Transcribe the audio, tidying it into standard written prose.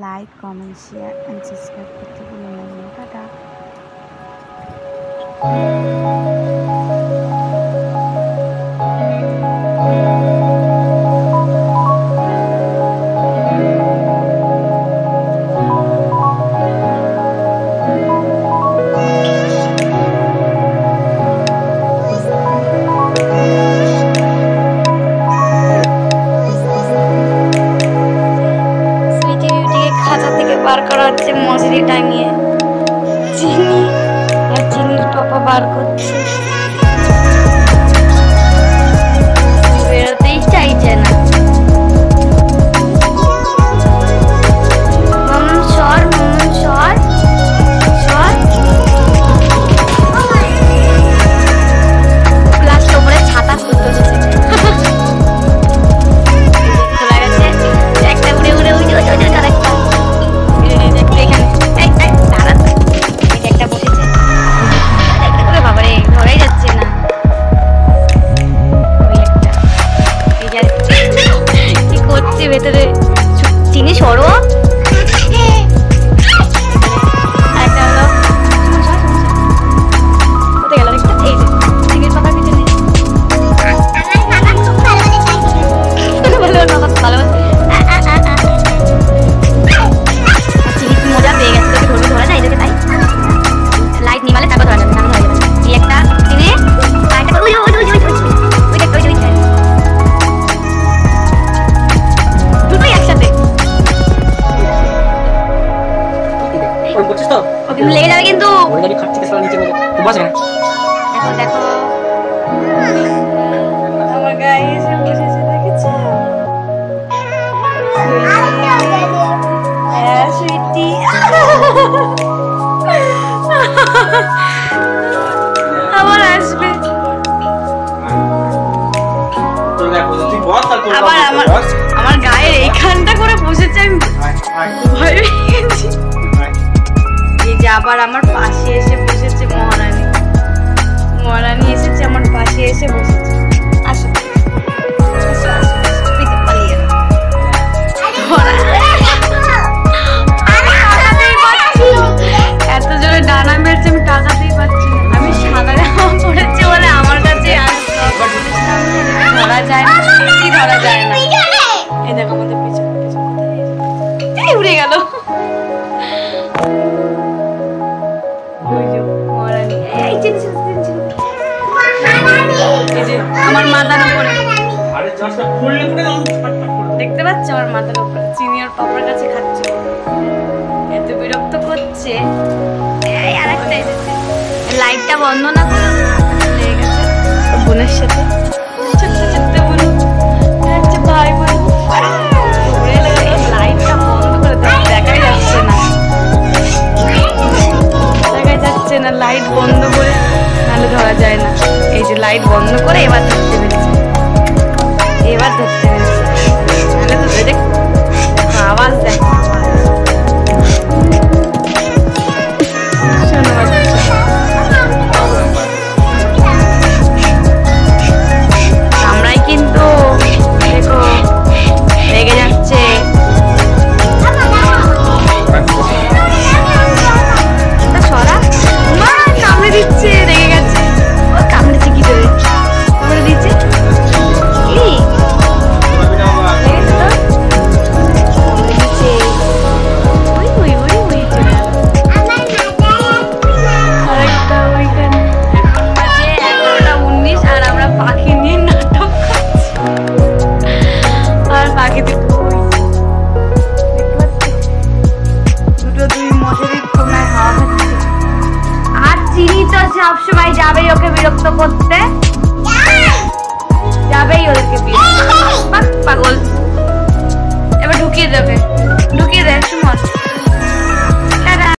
Like comment share and subscribe করতে ভুলবেন না। টাটা। বার করা হচ্ছে মশারি টাঙিয়ে, চিনি আর চিনির পাপা বার করছে, বেরোতেই চাইছে না। ভেতরে চিনি সরো একটা হলো কোথায় গেল একটা এই যে চিনির পাতা পিছনে চিনি মজা পেয়ে গেছে, তোকে ধরবে ধরা যায় এটাকে, তাই লাইট নিমালে তারপর ধরা যাবে, তারপর ধরা যাবে। এই একটা চিনি লেগে যাবে কিন্তু। দেখো দেখো আমার গায়ে এসে বসেছে, দেখেছো? হ্যাঁ সুইটি, আবার আসবে, আবার আমার গায়ের এইখানটা করে বসেছে, আমি ভয় পেয়ে গেছি। এই যে আবার আমার পাশে এসে বসেছে মহারানী, মহারানী এসেছে আমার পাশে এসে বসেছে। আসো পালিয়ে এত জোরে ডানা মেরেছে, আমি টাকাতেই পাচ্ছি না। আমি সাদা জামা পরেছি বলে আমার কাছে ধরা যায় না, সত্যি ধরা যায় না। এই দেখো আমাদের পিছনে পিছনে উড়ে গেল। আমার মাথার উপরে দেখতে পাচ্ছ, আমার মাথার উপরে চিনি ওর পাপার কাছে খাচ্ছে, এত বিরক্ত করছে। আর একটা লাইটটা বন্ধ না করে লেগে গেছে বোনের সাথে।